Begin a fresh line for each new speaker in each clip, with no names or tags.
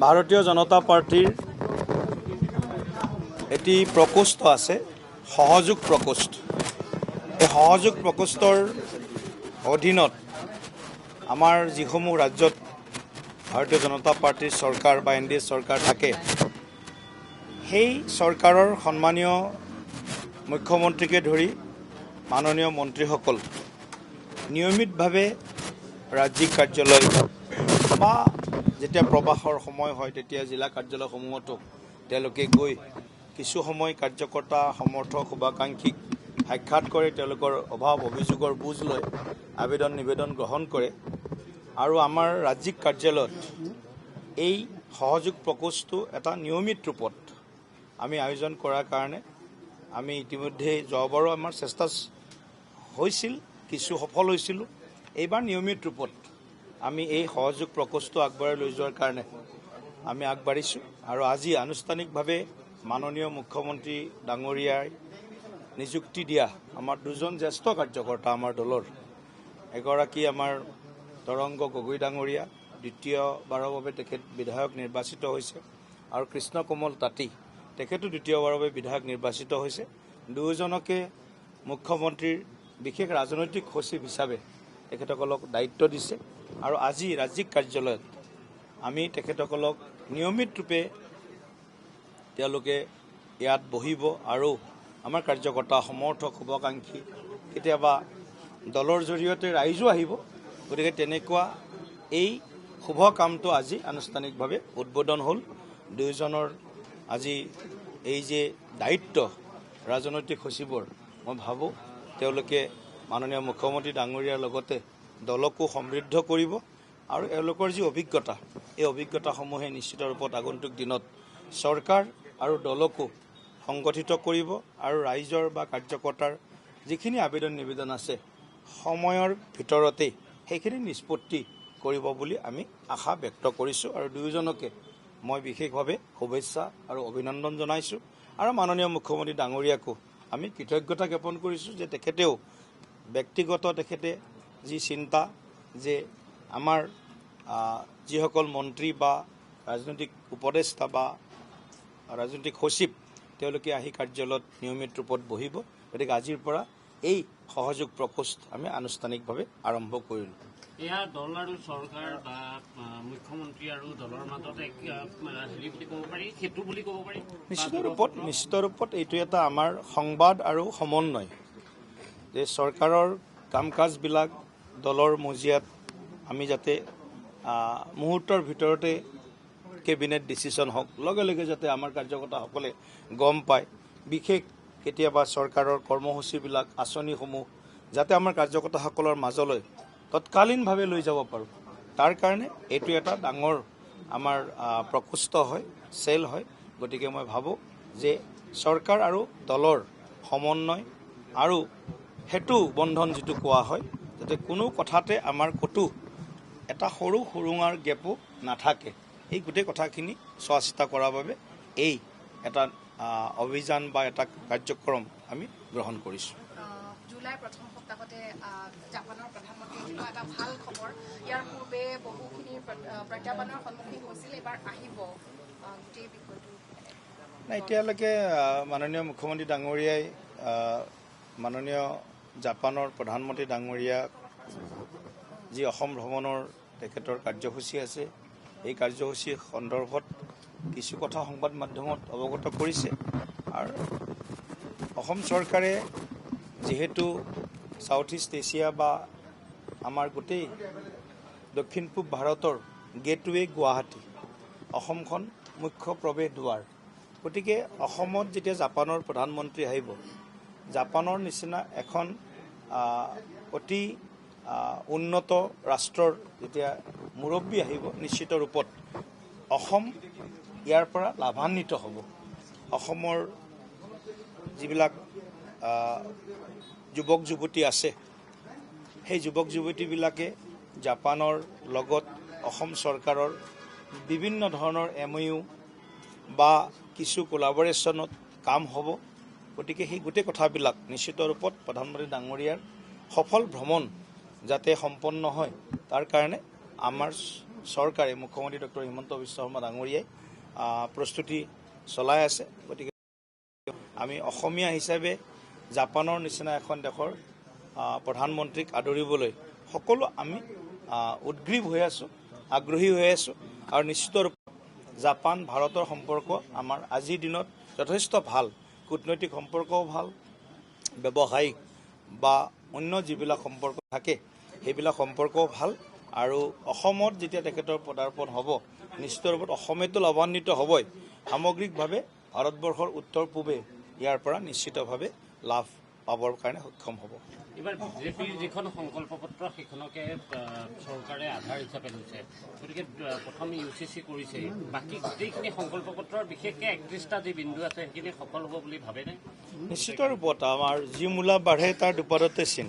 ভাৰতীয় জনতা পাৰ্টিৰ এটি প্ৰকোষ্ঠ আছে, সহযোগ প্ৰকোষ্ঠ। এই সহযোগ প্ৰকোষ্ঠৰ অধীনত আমাৰ যিসমূহ ৰাজ্যত ভাৰতীয় জনতা পাৰ্টিৰ চৰকাৰ বা NDA চৰকাৰ থাকে, সেই চৰকাৰৰ সন্মানীয় মুখ্যমন্ত্ৰীকে ধৰি মাননীয় মন্ত্ৰীসকল নিয়মিতভাৱে ৰাজ্যিক কাৰ্যালয় বা যেতিয়া প্ৰবাসৰ সময় হয় তেতিয়া জিলা কাৰ্যালয়সমূহতো তেওঁলোকে গৈ কিছু সময় কাৰ্যকৰ্তা সমৰ্থক শুভাকাংক্ষীক সাক্ষাৎ কৰে, তেওঁলোকৰ অভাৱ অভিযোগৰ বুজ লয়, আবেদন নিবেদন গ্ৰহণ কৰে। আৰু আমাৰ ৰাজ্যিক কাৰ্যালয়ত এই সহযোগ প্ৰকোষ্ঠটো এটা নিয়মিত ৰূপত আমি আয়োজন কৰাৰ কাৰণে আমি ইতিমধ্যে যোৱাবাৰো আমাৰ চেষ্টা হৈছিল, কিছু সফল হৈছিলোঁ। এইবাৰ নিয়মিত ৰূপত আমি এই সহযোগ প্ৰকোষ্ঠ আগবঢ়াই লৈ যোৱাৰ কাৰণে আমি আগবাঢ়িছোঁ। আৰু আজি আনুষ্ঠানিকভাৱে মাননীয় মুখ্যমন্ত্ৰী ডাঙৰীয়াই নিযুক্তি দিয়া আমাৰ দুজন জ্যেষ্ঠ কাৰ্যকৰ্তা আমাৰ দলৰ, এগৰাকী আমাৰ তৰংগ গগৈ ডাঙৰীয়া, দ্বিতীয়বাৰৰ বাবে তেখেত বিধায়ক নিৰ্বাচিত হৈছে, আৰু কৃষ্ণ কোমল তাঁতী, তেখেতো দ্বিতীয়বাৰৰ বাবে বিধায়ক নিৰ্বাচিত হৈছে। দুয়োজনকে মুখ্যমন্ত্ৰীৰ বিশেষ ৰাজনৈতিক সচিব হিচাপে তেখেতসকলক দায়িত্ব দিছে। আৰু আজি ৰাজ্যিক কাৰ্যালয়ত আমি তেখেতসকলক নিয়মিত ৰূপে তেওঁলোকে ইয়াত বহিব আৰু আমাৰ কাৰ্যকৰ্তা সমৰ্থক শুভাকাংক্ষী, কেতিয়াবা দলৰ জৰিয়তে ৰাইজো আহিব। গতিকে তেনেকুৱা এই শুভ কামটো আজি আনুষ্ঠানিকভাৱে উদ্বোধন হ'ল। দুয়োজনৰ আজি এই যে দায়িত্ব ৰাজনৈতিক সচিবৰ, মই ভাবোঁ তেওঁলোকে মাননীয় মুখ্যমন্ত্ৰী ডাঙৰীয়াৰ লগতে দলকো সমৃদ্ধ কৰিব। আৰু এওঁলোকৰ যি অভিজ্ঞতা, এই অভিজ্ঞতাসমূহে নিশ্চিত ৰূপত আগন্তুক দিনত চৰকাৰ আৰু দলকো সংগঠিত কৰিব আৰু ৰাইজৰ বা কাৰ্যকৰ্তাৰ যিখিনি আবেদন নিবেদন আছে সময়ৰ ভিতৰতেই সেইখিনি নিষ্পত্তি কৰিব বুলি আমি আশা ব্যক্ত কৰিছোঁ। আৰু দুয়োজনকে মই বিশেষভাৱে শুভেচ্ছা আৰু অভিনন্দন জনাইছোঁ। আৰু মাননীয় মুখ্যমন্ত্ৰী ডাঙৰীয়াকো আমি কৃতজ্ঞতা জ্ঞাপন কৰিছোঁ যে তেখেতেও ব্যক্তিগত তেখেতে যি চিন্তা যে আমাৰ যিসকল মন্ত্ৰী বা ৰাজনৈতিক উপদেষ্টা বা ৰাজনৈতিক সচিব তেওঁলোকে আহি কাৰ্যালয়ত নিয়মিত ৰূপত বহিব। গতিকে আজিৰ পৰা এই সহযোগ প্ৰকোষ্ঠ আমি আনুষ্ঠানিকভাৱে আৰম্ভ কৰিলোঁ।
এয়া দল আৰু চৰকাৰ বা মুখ্যমন্ত্ৰী আৰু দলৰ মাজত এক হেৰি বুলি ক'ব পাৰি, সেতু বুলি ক'ব পাৰি।
নিশ্চিত ৰূপত এইটো এটা আমাৰ সংবাদ আৰু সমন্বয়, যে চৰকাৰৰ কাম কাজবিলাক দলৰ মজিয়াত আমি যাতে মুহূৰ্তৰ ভিতৰতে কেবিনেট ডিচিশ্যন হওক, লগে লগে যাতে আমাৰ কাৰ্যকৰ্তাসকলে গম পায়, বিশেষ কেতিয়াবা চৰকাৰৰ কৰ্মসূচীবিলাক আঁচনিসমূহ যাতে আমাৰ কাৰ্যকৰ্তাসকলৰ মাজলৈ তৎকালীনভাৱে লৈ যাব পাৰোঁ, তাৰ কাৰণে এইটো এটা ডাঙৰ আমাৰ প্ৰকোষ্ঠ হয়, চেল হয়। গতিকে মই ভাবোঁ যে চৰকাৰ আৰু দলৰ সমন্বয় আৰু সেতু বন্ধন যিটো কোৱা হয়, যাতে কোনো কথাতে আমাৰ ক'তো এটা সৰু সুৰুঙাৰ গেপো নাথাকে, এই গোটেই কথাখিনি চোৱা চিতা কৰাৰ বাবে এই এটা অভিযান বা এটা কাৰ্যক্ৰম আমি গ্ৰহণ কৰিছোঁ।
জুলাইৰ প্ৰথম সপ্তাহতে জাপানৰ প্ৰধানমন্ত্ৰীৰ এটা ভাল খবৰ, ইয়াৰ পূৰ্বে বহুখিনি প্ৰত্যাহ্বানৰ সন্মুখীন হৈছিল, এইবাৰ আহিব গোটেই বিষয়টো।
এতিয়ালৈকে মাননীয় মুখ্যমন্ত্ৰী ডাঙৰীয়াই মাননীয় জাপানৰ প্ৰধানমন্ত্ৰী ডাঙৰীয়াক যি অসম ভ্ৰমণৰ তেখেতৰ কাৰ্যসূচী আছে, এই কাৰ্যসূচীৰ সন্দৰ্ভত কিছু কথা সংবাদ মাধ্যমত অৱগত কৰিছে। আৰু অসম চৰকাৰে যিহেতু ছাউথ ইষ্ট এছিয়া বা আমাৰ গোটেই দক্ষিণ পূব ভাৰতৰ গেটৱে গুৱাহাটী, অসমখন মুখ্য প্ৰৱেশ দুৱাৰ। গতিকে অসমত যেতিয়া জাপানৰ প্ৰধানমন্ত্ৰী আহিব, জাপানৰ নিচিনা এখন অতি উন্নত ৰাষ্ট্ৰৰ যেতিয়া মুৰব্বী আহিব, নিশ্চিত ৰূপত অসম ইয়াৰ পৰা লাভান্বিত হ'ব। অসমৰ যিবিলাক যুৱক যুৱতী আছে, সেই যুৱক যুৱতীবিলাকে জাপানৰ লগত অসম চৰকাৰৰ বিভিন্ন ধৰণৰ MOU বা কিছু কোলাবৰেশ্যনত কাম হ'ব। গতিকে সেই গোটেই কথাবিলাক নিশ্চিত ৰূপত প্ৰধানমন্ত্ৰী ডাঙৰীয়াৰ সফল ভ্ৰমণ যাতে সম্পন্ন হয়, তাৰ কাৰণে আমাৰ চৰকাৰে মুখ্যমন্ত্ৰী ডক্টৰ হিমন্ত বিশ্ব শৰ্মা ডাঙৰীয়াই প্ৰস্তুতি চলাই আছে। গতিকে আমি অসমীয়া হিচাপে জাপানৰ নিচিনা এখন দেশৰ প্ৰধানমন্ত্ৰীক আদৰিবলৈ সকলো আমি উদ্গ্ৰীৱ হৈ আছোঁ, আগ্ৰহী হৈ আছোঁ। আৰু নিশ্চিত ৰূপে জাপান ভাৰতৰ সম্পৰ্ক আমাৰ আজিৰ দিনত যথেষ্ট ভাল, কূটনৈতিক সম্পৰ্কও ভাল, ব্যৱসায়িক বা অন্য যিবিলাক সম্পৰ্ক থাকে সেইবিলাক সম্পৰ্কও ভাল। আৰু অসমত যেতিয়া তেখেতৰ পদাৰ্পণ হ'ব নিশ্চিত ৰূপত অসমেতো লাভান্বিত হ'বই, সামগ্ৰিকভাৱে ভাৰতবৰ্ষৰ উত্তৰ পূবে ইয়াৰ পৰা নিশ্চিতভাৱে লাভ পাবৰ কাৰণে সক্ষম হ'ব।
এইবাৰ বিজেপিৰ যিখন সংকল্প পত্ৰ সেইখনকে চৰকাৰে আধাৰ হিচাপে লৈছে, গতিকে প্ৰথম UCC কৰিছে, বাকী গোটেইখিনি সংকল্প পত্ৰৰ বিশেষকৈ 31টা যি বিন্দু আছে সেইখিনি সফল হ'ব বুলি ভাবেনে?
নিশ্চিত ৰূপত আমাৰ যি মূলা বাঢ়ে তাৰ দুপাৰতে চিন।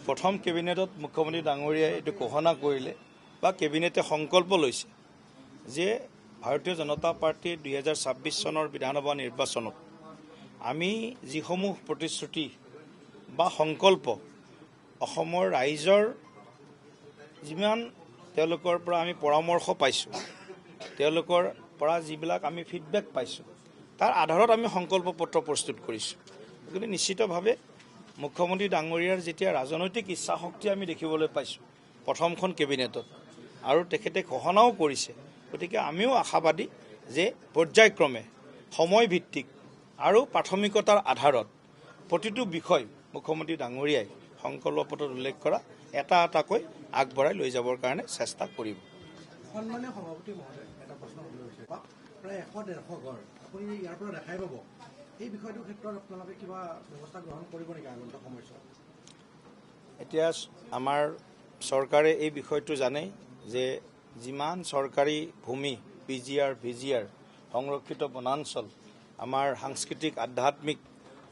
প্ৰথম কেবিনেটত মুখ্যমন্ত্ৰী ডাঙৰীয়াই এইটো ঘোষণা কৰিলে বা কেবিনেটে সংকল্প লৈছে যে ভাৰতীয় জনতা পাৰ্টীৰ 2026 চনৰ বিধানসভা নিৰ্বাচনত আমি যিসমূহ প্ৰতিশ্ৰুতি বা সংকল্প অসমৰ ৰাইজৰ যিমান তেওঁলোকৰ পৰা আমি পৰামৰ্শ পাইছোঁ, তেওঁলোকৰ পৰা যিবিলাক আমি ফিডবেক পাইছোঁ, তাৰ আধাৰত আমি সংকল্প পত্ৰ প্ৰস্তুত কৰিছোঁ। গতিকে নিশ্চিতভাৱে মুখ্যমন্ত্ৰী ডাঙৰীয়াৰ যেতিয়া ৰাজনৈতিক ইচ্ছাশক্তি আমি দেখিবলৈ পাইছোঁ প্ৰথমখন কেবিনেটত, আৰু তেখেতে ঘোষণাও কৰিছে, গতিকে আমিও আশাবাদী যে পৰ্যায়ক্ৰমে সময়ভিত্তিক আৰু প্ৰাথমিকতাৰ আধাৰত প্ৰতিটো বিষয় মুখ্যমন্ত্ৰী ডাঙৰীয়াই সংকল্প পত্ৰত উল্লেখ কৰা এটা এটাকৈ আগবঢ়াই লৈ যাবৰ কাৰণে চেষ্টা কৰিব।
সন্মানীয় সভাপতি মহোদয়, এটা প্ৰশ্ন সুধিছে, প্ৰায় 100-150 ঘৰ আপুনি ইয়াৰ পৰা দেখাই পাব, এই বিষয়টোৰ ক্ষেত্ৰত আপোনালোকে কিবা ব্যৱস্থা গ্ৰহণ কৰিব নেকি আগন্তুক সময়ছোৱাত?
এতিয়া আমাৰ চৰকাৰে এই বিষয়টো জানে যে যিমান চৰকাৰী ভূমি PGR, VGR, সংৰক্ষিত বনাঞ্চল, আমাৰ সাংস্কৃতিক আধ্যাত্মিক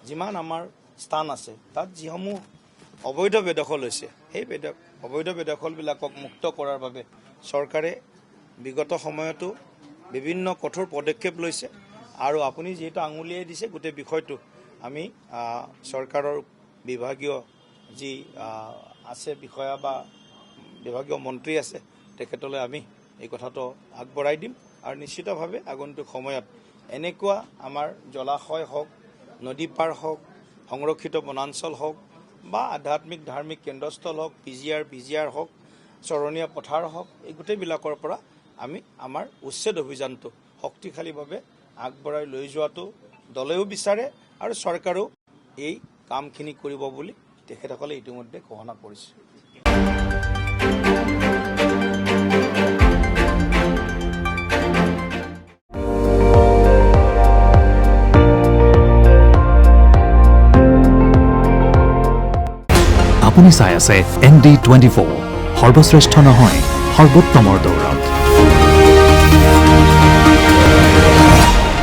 যিমান আমাৰ স্থান আছে, তাত যিসমূহ অবৈধ বেদখল হৈছে সেই অবৈধ বেদখলবিলাকক মুক্ত কৰাৰ বাবে চৰকাৰে বিগত সময়তো বিভিন্ন কঠোৰ পদক্ষেপ লৈছে। আৰু আপুনি যিহেতু আঙুলিয়াই দিছে গোটেই বিষয়টো আমি চৰকাৰৰ বিভাগীয় যি আছে বিষয়া বা বিভাগীয় মন্ত্ৰী আছে তেখেতলৈ আমি এই কথাটো আগবঢ়াই দিম। আৰু নিশ্চিতভাৱে আগন্তুক সময়ত এনেকুৱা আমাৰ জলাশয় হওক, নদী পাৰ হওক, সংৰক্ষিত বনাঞ্চল হওক বা আধ্যাত্মিক ধাৰ্মিক কেন্দ্ৰস্থল হওক, PGR, VGR হওক, চৰণীয়া পথাৰ হওক, এই গোটেইবিলাকৰ পৰা আমি আমাৰ উচ্ছেদ অভিযানটো শক্তিশালীভাৱে আগবঢ়াই লৈ যোৱাটো দলেও বিচাৰে আৰু চৰকাৰেও এই কামখিনি কৰিব বুলি তেখেতসকলে ইতিমধ্যে ঘোষণা কৰিছে।
আপুনি চাই আছে ND24, সৰ্বশ্ৰেষ্ঠ নহয় সৰ্বোত্তমৰ দৌৰা।